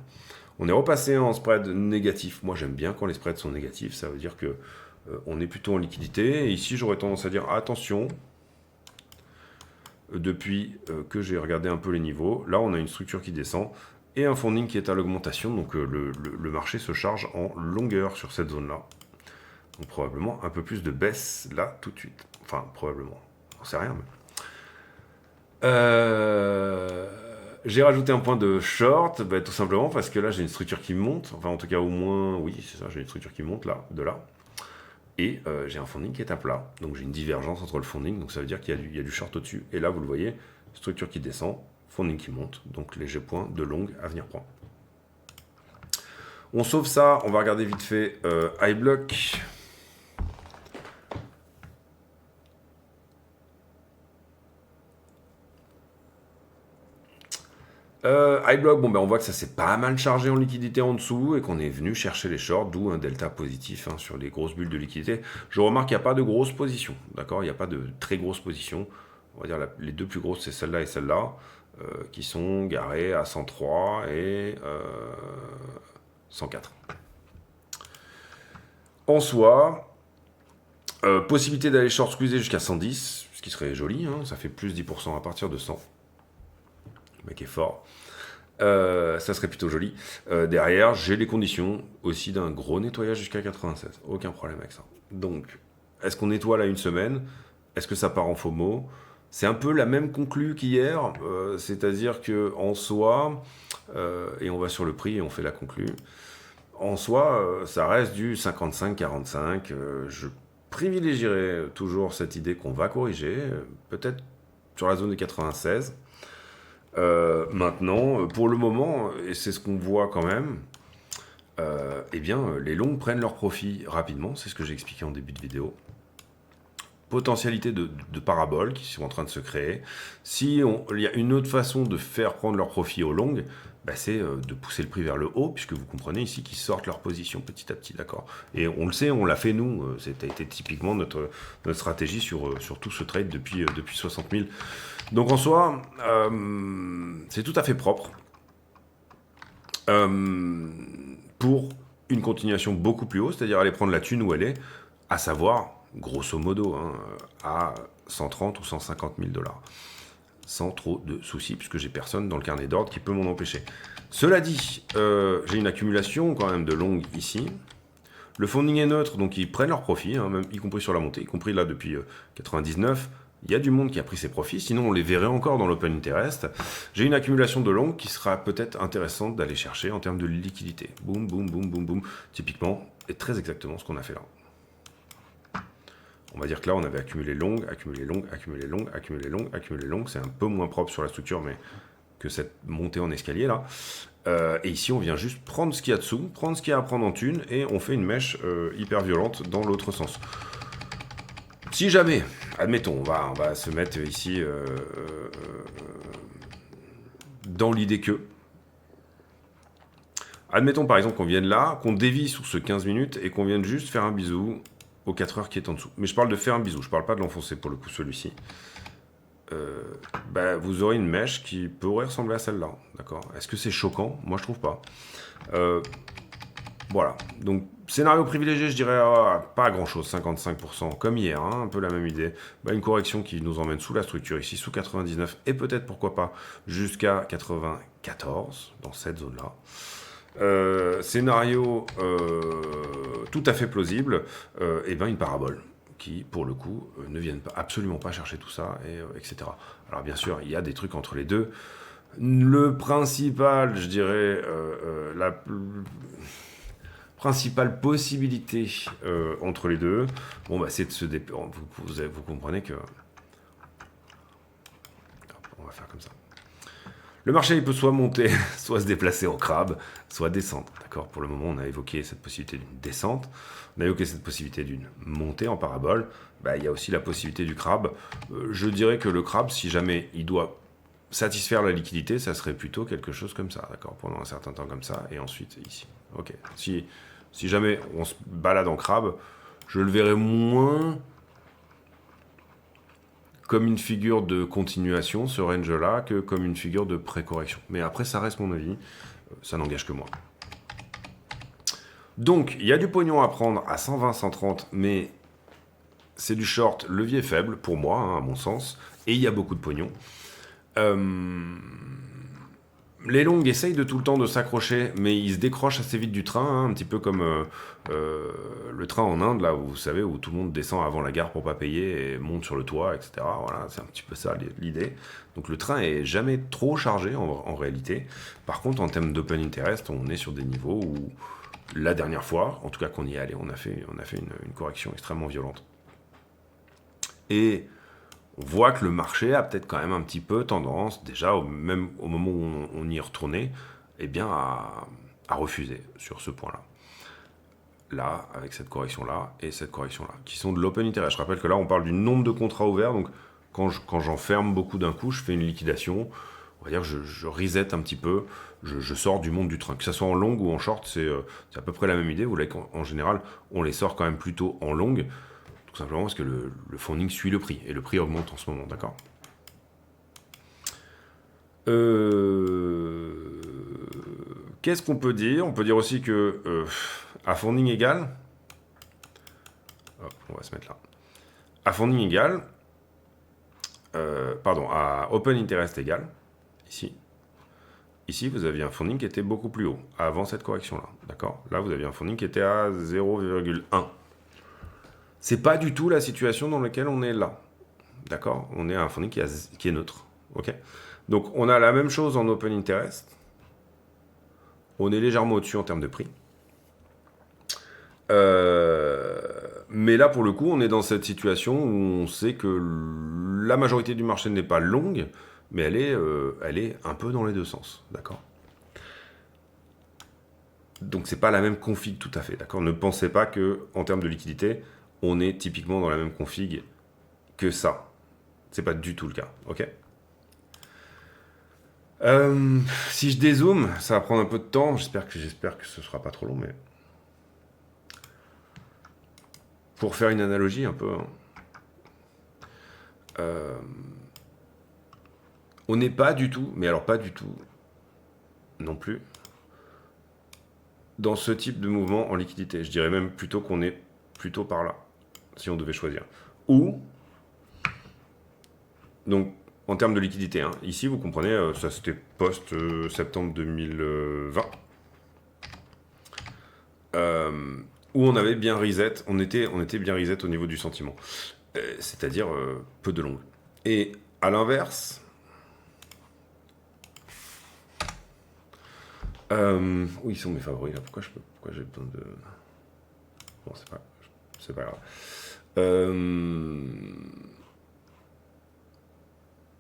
On est repassé en spread négatif. Moi, j'aime bien quand les spreads sont négatifs. Ça veut dire que on est plutôt en liquidité. Et ici, j'aurais tendance à dire attention. depuis que j'ai regardé un peu les niveaux. Là, on a une structure qui descend et un funding qui est à l'augmentation. Donc le marché se charge en longueur sur cette zone-là. Donc probablement un peu plus de baisse là tout de suite. Enfin, probablement. On sait rien. Mais... j'ai rajouté un point de short, tout simplement parce que là j'ai une structure qui monte. Enfin, en tout cas, au moins, oui, c'est ça, j'ai une structure qui monte là, de là. Et j'ai un funding qui est à plat. Donc j'ai une divergence entre le funding. Donc ça veut dire qu'il y a du short au-dessus. Et là, vous le voyez, structure qui descend, funding qui monte. Donc léger point de long à venir prendre. On sauve ça. On va regarder vite fait iBlock. iBlock, bon, on voit que ça s'est pas mal chargé en liquidité en dessous et qu'on est venu chercher les shorts, d'où un delta positif sur les grosses bulles de liquidité. Je remarque qu'il n'y a pas de grosses positions, d'accord? Il n'y a pas de très grosses positions. On va dire les deux plus grosses, c'est celle-là et celle-là, qui sont garées à 103 et 104. En soi, possibilité d'aller short squeezer jusqu'à 110, ce qui serait joli, ça fait plus 10% à partir de 100. Le mec est fort. Ça serait plutôt joli. Derrière, j'ai les conditions aussi d'un gros nettoyage jusqu'à 96. Aucun problème avec ça. Donc, est-ce qu'on nettoie là une semaine? Est-ce que ça part en FOMO? C'est un peu la même conclue qu'hier, c'est-à-dire que en soi, et on va sur le prix et on fait la conclue, en soi, ça reste du 55-45. Je privilégierais toujours cette idée qu'on va corriger, peut-être sur la zone de 96. Maintenant, pour le moment, et c'est ce qu'on voit quand même, eh bien, les longs prennent leur profit rapidement, c'est ce que j'ai expliqué en début de vidéo. Potentialité de paraboles qui sont en train de se créer. Il y a une autre façon de faire prendre leur profit aux longues, c'est de pousser le prix vers le haut, puisque vous comprenez ici qu'ils sortent leur position petit à petit, d'accord. Et on le sait, on l'a fait nous, c'était typiquement notre stratégie sur tout ce trade depuis 60 000. Donc en soi, c'est tout à fait propre pour une continuation beaucoup plus haut, c'est-à-dire aller prendre la thune où elle est, à savoir, grosso modo, à 130 ou 150 000 $. Sans trop de soucis, puisque j'ai personne dans le carnet d'ordre qui peut m'en empêcher. Cela dit, j'ai une accumulation quand même de longues ici. Le funding est neutre, donc ils prennent leur profit, même, y compris sur la montée, y compris là depuis 99. Il y a du monde qui a pris ses profits, sinon on les verrait encore dans l'open interest. J'ai une accumulation de longues qui sera peut-être intéressante d'aller chercher en termes de liquidité. Boum, boum, boum, boum, boum. Typiquement, et très exactement ce qu'on a fait là. On va dire que là, on avait accumulé longue, accumulé longue, accumulé longue, accumulé longue, accumulé longue. C'est un peu moins propre sur la structure, mais que cette montée en escalier là. Et ici, on vient juste prendre ce qu'il y a dessous, prendre ce qu'il y a à prendre en thune, et on fait une mèche hyper violente dans l'autre sens. Si jamais, admettons, on va se mettre ici dans l'idée que... Admettons par exemple qu'on vienne là, qu'on dévie sur ce 15 minutes et qu'on vienne juste faire un bisou aux 4 heures qui est en dessous. Mais je parle de faire un bisou, je parle pas de l'enfoncer pour le coup celui-ci. Vous aurez une mèche qui pourrait ressembler à celle-là, d'accord? Est-ce que c'est choquant? Moi je trouve pas. Voilà, donc scénario privilégié, je dirais pas grand-chose, 55%, comme hier, un peu la même idée. Une correction qui nous emmène sous la structure ici, sous 99, et peut-être, pourquoi pas, jusqu'à 94, dans cette zone-là. Scénario tout à fait plausible, une parabole qui, pour le coup, ne viennent absolument pas chercher tout ça, etc. Alors bien sûr, il y a des trucs entre les deux. Le principal, je dirais, la principale possibilité entre les deux, c'est de se vous comprenez que... On va faire comme ça. Le marché, il peut soit monter, soit se déplacer en crabe, soit descendre. D'accord? Pour le moment, on a évoqué cette possibilité d'une descente. On a évoqué cette possibilité d'une montée en parabole. Il y a aussi la possibilité du crabe. Je dirais que le crabe, si jamais il doit satisfaire la liquidité, ça serait plutôt quelque chose comme ça. D'accord? Pendant un certain temps comme ça, et ensuite ici. Ok. Si jamais on se balade en crabe, je le verrais moins comme une figure de continuation, ce range-là, que comme une figure de pré-correction. Mais après, ça reste mon avis, ça n'engage que moi. Donc, il y a du pognon à prendre à 120, 130, mais c'est du short levier faible, pour moi, hein, à mon sens, et il y a beaucoup de pognon. Les longues essayent de tout le temps de s'accrocher, mais ils se décrochent assez vite du train, hein, un petit peu comme le train en Inde, là, où vous savez, où tout le monde descend avant la gare pour pas payer et monte sur le toit, etc. Voilà, c'est un petit peu ça l'idée. Donc le train est jamais trop chargé en réalité. Par contre, en termes d'open interest, on est sur des niveaux où la dernière fois, en tout cas qu'on y est allé, on a fait une correction extrêmement violente. Et on voit que le marché a peut-être quand même un petit peu tendance, déjà, même au moment où on y est retourné, eh bien, à refuser sur ce point-là. Là, avec cette correction-là et cette correction-là, qui sont de l'open interest. Je rappelle que là, on parle du nombre de contrats ouverts, donc quand j'en ferme beaucoup d'un coup, je fais une liquidation, on va dire que je reset un petit peu, je sors du monde du train. Que ce soit en long ou en short, c'est à peu près la même idée. Vous voyez qu'en général, on les sort quand même plutôt en longue, tout simplement parce que le funding suit le prix, et le prix augmente en ce moment, d'accord. Qu'est-ce qu'on peut dire? On peut dire aussi que à funding égal, hop, on va se mettre là, à funding égal, à open interest égal, ici vous aviez un funding qui était beaucoup plus haut, avant cette correction-là, d'accord. Là, vous aviez un funding qui était à 0,1. C'est pas du tout la situation dans laquelle on est là, d'accord. On est à un funding qui est neutre, ok. Donc, on a la même chose en open interest. On est légèrement au-dessus en termes de prix. Mais là, pour le coup, on est dans cette situation où on sait que la majorité du marché n'est pas longue, mais elle est un peu dans les deux sens, d'accord. Donc, c'est pas la même config tout à fait, d'accord. Ne pensez pas que, en termes de liquidité, on est typiquement dans la même config que ça. C'est pas du tout le cas, ok. Si je dézoome, ça va prendre un peu de temps. J'espère que ce sera pas trop long, mais pour faire une analogie un peu, hein, on n'est pas du tout, mais alors pas du tout non plus, dans ce type de mouvement en liquidité. Je dirais même plutôt qu'on est plutôt par là, si on devait choisir. Ou, donc, en termes de liquidité, hein, ici, vous comprenez, ça c'était post-septembre 2020, où on avait bien reset, on était bien reset au niveau du sentiment. C'est-à-dire peu de longue. Et à l'inverse, où ils sont mes favoris là? Pourquoi j'ai besoin de... Bon, c'est pas grave.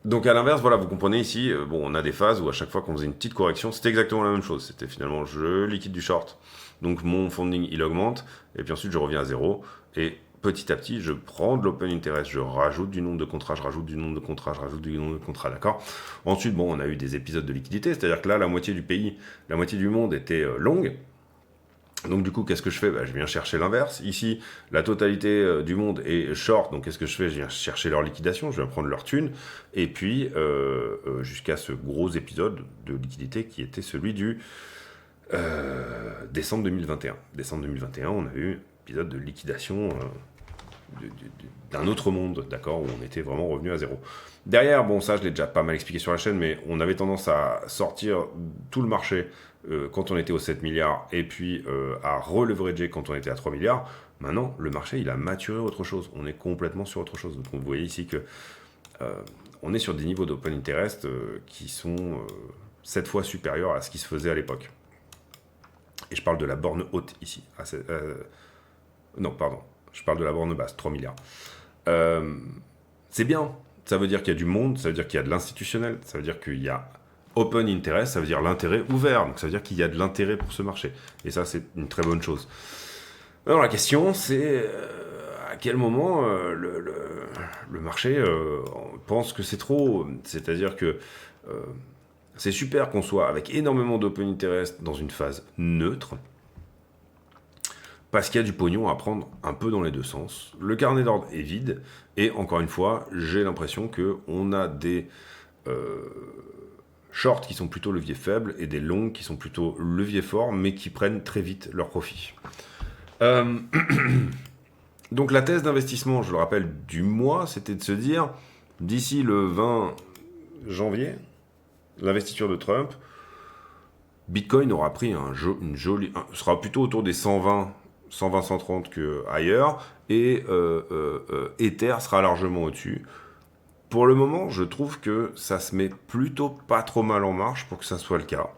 Donc à l'inverse, voilà, vous comprenez ici, bon, on a des phases où à chaque fois qu'on faisait une petite correction, c'était exactement la même chose. C'était finalement, je liquide du short, donc mon funding, il augmente, et puis ensuite je reviens à zéro, et petit à petit, je prends de l'open interest, je rajoute du nombre de contrats, je rajoute du nombre de contrats, je rajoute du nombre de contrats, d'accord. Ensuite, bon, on a eu des épisodes de liquidité, c'est-à-dire que là, la moitié du pays, la moitié du monde était longue. Donc du coup, qu'est-ce que je fais? Je viens chercher l'inverse. Ici, la totalité du monde est short, donc qu'est-ce que je fais? Je viens chercher leur liquidation, je viens prendre leur thune, et puis jusqu'à ce gros épisode de liquidité qui était celui du décembre 2021. Décembre 2021, on a eu un épisode de liquidation d'un autre monde, d'accord, où on était vraiment revenu à zéro. Derrière, bon, ça je l'ai déjà pas mal expliqué sur la chaîne, mais on avait tendance à sortir tout le marché quand on était aux 7 milliards, et puis à releverager quand on était à 3 milliards. Maintenant, le marché, il a maturé autre chose. On est complètement sur autre chose. Donc vous voyez ici que on est sur des niveaux d'open interest qui sont 7 fois supérieurs à ce qui se faisait à l'époque. Et je parle de la borne haute ici. Non, pardon. Je parle de la borne basse, 3 milliards. C'est bien. Ça veut dire qu'il y a du monde, ça veut dire qu'il y a de l'institutionnel, ça veut dire qu'il y a open interest, ça veut dire l'intérêt ouvert. Donc ça veut dire qu'il y a de l'intérêt pour ce marché. Et ça, c'est une très bonne chose. Alors la question, c'est à quel moment le marché pense que c'est trop. C'est-à-dire que c'est super qu'on soit avec énormément d'open interest dans une phase neutre, parce qu'il y a du pognon à prendre un peu dans les deux sens. Le carnet d'ordre est vide, et encore une fois, j'ai l'impression qu'on a des shorts qui sont plutôt levier faible, et des longs qui sont plutôt levier fort, mais qui prennent très vite leur profit. Donc la thèse d'investissement, je le rappelle, du mois, c'était de se dire, d'ici le 20 janvier, l'investiture de Trump, Bitcoin aura pris une jolie... sera plutôt autour des 120, 130 qu'ailleurs, et Ether sera largement au-dessus. Pour le moment, je trouve que ça se met plutôt pas trop mal en marche pour que ça soit le cas.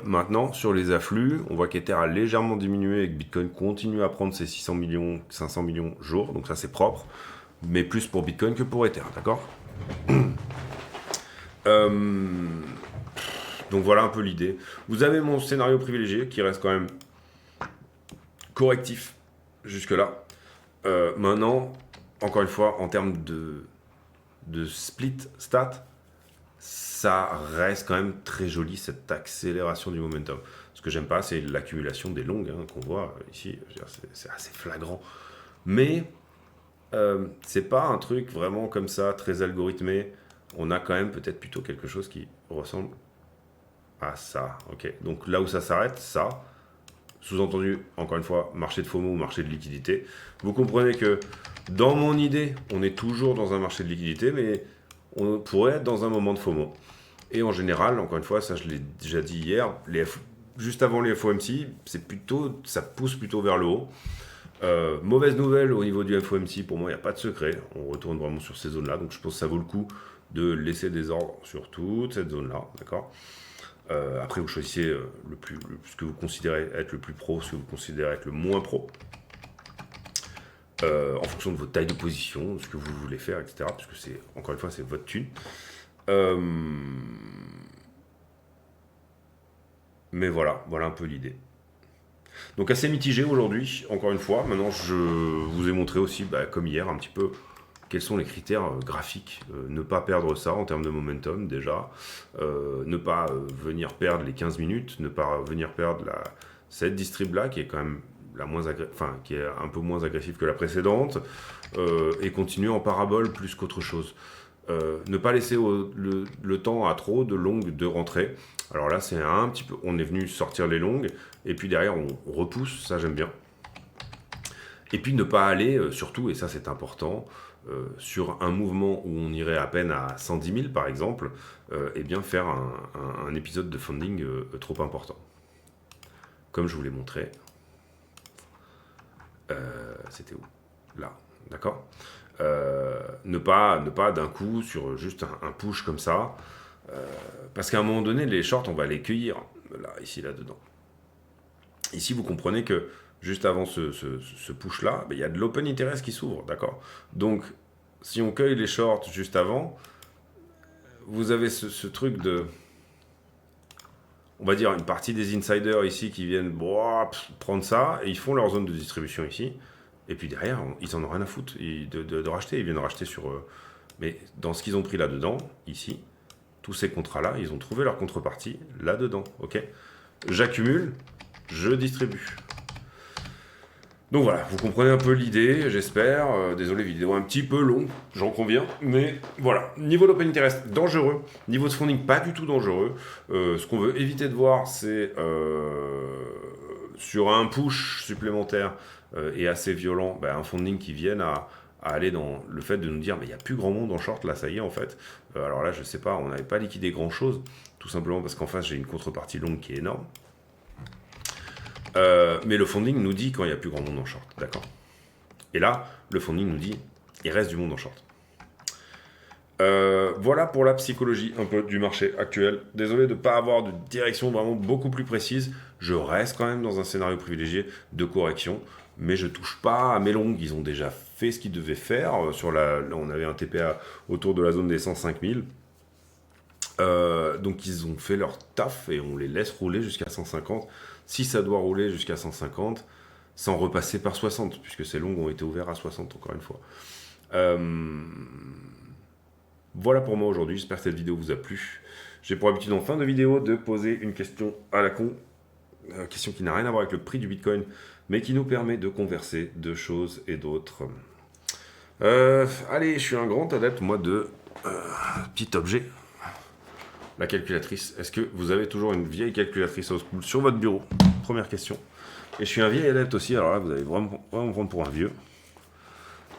Maintenant, sur les afflux, on voit qu'Ether a légèrement diminué et que Bitcoin continue à prendre ses 600 millions, 500 millions jour, donc ça c'est propre, mais plus pour Bitcoin que pour Ether, d'accord. Donc voilà un peu l'idée. Vous avez mon scénario privilégié qui reste quand même correctif jusque-là. Maintenant, encore une fois, en termes de split stat, ça reste quand même très joli cette accélération du momentum. Ce que j'aime pas, c'est l'accumulation des longues qu'on voit ici. C'est assez flagrant. Mais c'est pas un truc vraiment comme ça, très algorithmé. On a quand même peut-être plutôt quelque chose qui ressemble à ça. Ok. Donc là où ça s'arrête, ça. Sous-entendu, encore une fois, marché de FOMO ou marché de liquidité. Vous comprenez que dans mon idée, on est toujours dans un marché de liquidité, mais on pourrait être dans un moment de FOMO. Et en général, encore une fois, ça je l'ai déjà dit hier, juste avant les FOMC, ça pousse plutôt vers le haut. Mauvaise nouvelle au niveau du FOMC, pour moi, il n'y a pas de secret. On retourne vraiment sur ces zones-là, donc je pense que ça vaut le coup de laisser des ordres sur toute cette zone-là, d'accord. Après, vous choisissez ce que vous considérez être le plus pro, ce que vous considérez être le moins pro, en fonction de votre taille de position, de ce que vous voulez faire, etc. Parce que encore une fois, c'est votre thune. Mais voilà un peu l'idée. Donc assez mitigé aujourd'hui, encore une fois. Maintenant, je vous ai montré aussi, comme hier, un petit peu quels sont les critères graphiques. Ne pas perdre ça en termes de momentum déjà. Ne pas venir perdre les 15 minutes. Ne pas venir perdre cette distrib-là qui est quand même qui est un peu moins agressive que la précédente. Et continuer en parabole plus qu'autre chose. Ne pas laisser le temps à trop de longues de rentrer. Alors là, c'est un petit peu... On est venu sortir les longues, et puis derrière, on repousse, ça j'aime bien. Et puis ne pas aller, surtout, et ça c'est important, sur un mouvement où on irait à peine à 110 000 par exemple, et bien faire un épisode de funding trop important. Comme je vous l'ai montré. C'était où? Là, d'accord. Ne pas d'un coup sur juste un push comme ça, parce qu'à un moment donné les shorts on va les cueillir là, ici, là dedans. Ici vous comprenez que juste avant ce push là, il y a de l'open interest qui s'ouvre, d'accord. Donc si on cueille les shorts juste avant, vous avez ce truc de, on va dire, une partie des insiders ici qui viennent prendre ça et ils font leur zone de distribution ici. Et puis derrière, ils en ont rien à foutre de racheter. Ils viennent racheter sur... mais dans ce qu'ils ont pris là-dedans, ici, tous ces contrats-là, ils ont trouvé leur contrepartie là-dedans. Ok. J'accumule, je distribue. Donc voilà, vous comprenez un peu l'idée, j'espère. Désolé, vidéo un petit peu longue, j'en conviens. Mais voilà, niveau d'open interest, dangereux. Niveau de funding, pas du tout dangereux. Ce qu'on veut éviter de voir, c'est sur un push supplémentaire et assez violent, un funding qui vienne à aller dans le fait de nous dire mais il n'y a plus grand monde en short, là ça y est en fait. Alors là je sais pas, on n'avait pas liquidé grand chose, tout simplement parce qu'en face j'ai une contrepartie longue qui est énorme. Mais le funding nous dit quand il n'y a plus grand monde en short, d'accord. Et là, le funding nous dit il reste du monde en short. Voilà pour la psychologie un peu du marché actuel. Désolé de ne pas avoir de direction vraiment beaucoup plus précise. Je reste quand même dans un scénario privilégié de correction, mais je touche pas à mes longues. Ils ont déjà fait ce qu'ils devaient faire. Là, on avait un TPA autour de la zone des 105 000. Donc ils ont fait leur taf et on les laisse rouler jusqu'à 150. Si ça doit rouler jusqu'à 150, sans repasser par 60, puisque ces longues ont été ouvertes à 60 encore une fois. Voilà pour moi aujourd'hui, j'espère que cette vidéo vous a plu. J'ai pour habitude en fin de vidéo de poser une question à la con, question qui n'a rien à voir avec le prix du Bitcoin, mais qui nous permet de converser de choses et d'autres. Allez, je suis un grand adepte, moi, de petit objet. La calculatrice. Est-ce que vous avez toujours une vieille calculatrice old school sur votre bureau? Première question. Et je suis un vieil adepte aussi, alors là, vous allez vraiment me prendre pour un vieux.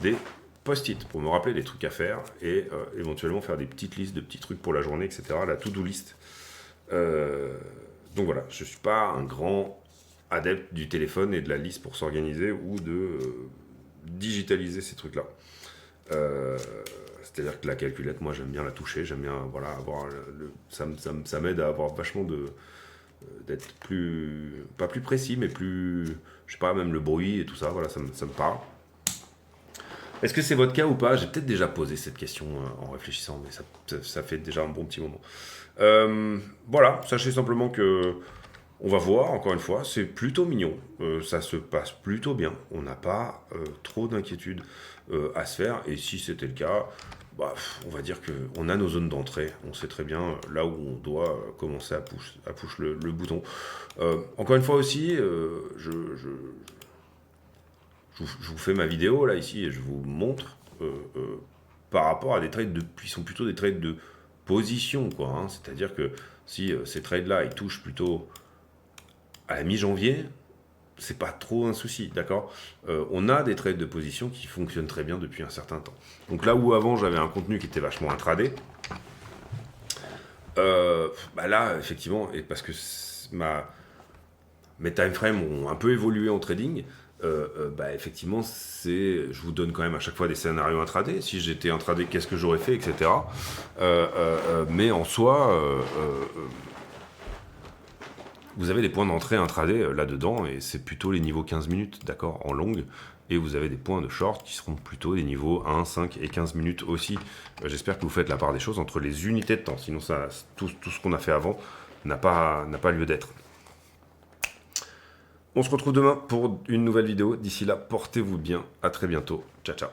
des post-it pour me rappeler les trucs à faire et éventuellement faire des petites listes de petits trucs pour la journée, etc. La to-do list. Donc voilà, je ne suis pas un grand adepte du téléphone et de la liste pour s'organiser ou de digitaliser ces trucs-là. C'est-à-dire que la calculette, moi j'aime bien la toucher, j'aime bien voilà, avoir ça m'aide à avoir vachement d'être plus, pas plus précis, mais plus, je sais pas, même le bruit et tout ça, voilà, ça me parle. Est-ce que c'est votre cas ou pas? J'ai peut-être déjà posé cette question en réfléchissant, mais ça fait déjà un bon petit moment. Voilà, sachez simplement que on va voir, encore une fois, c'est plutôt mignon, ça se passe plutôt bien, on n'a pas trop d'inquiétude à se faire, et si c'était le cas, bah, on va dire qu'on a nos zones d'entrée, on sait très bien là où on doit commencer à push le bouton. Encore une fois aussi, je vous fais ma vidéo là ici et je vous montre par rapport à des trades qui sont plutôt des trades de position, quoi, hein. C'est-à-dire que si ces trades-là ils touchent plutôt à la mi-janvier, c'est pas trop un souci, d'accord. On a des trades de position qui fonctionnent très bien depuis un certain temps. Donc là où avant j'avais un contenu qui était vachement intraday, bah là effectivement, et parce que mes time frames ont un peu évolué en trading, bah effectivement, je vous donne quand même à chaque fois des scénarios intraday. Si j'étais intraday, qu'est-ce que j'aurais fait, etc. Mais en soi, vous avez des points d'entrée intraday là-dedans, et c'est plutôt les niveaux 15 minutes, d'accord, en longue. Et vous avez des points de short qui seront plutôt des niveaux 1, 5 et 15 minutes aussi. J'espère que vous faites la part des choses entre les unités de temps. Sinon, tout ce qu'on a fait avant n'a pas lieu d'être. On se retrouve demain pour une nouvelle vidéo. D'ici là, portez-vous bien. À très bientôt. Ciao, ciao.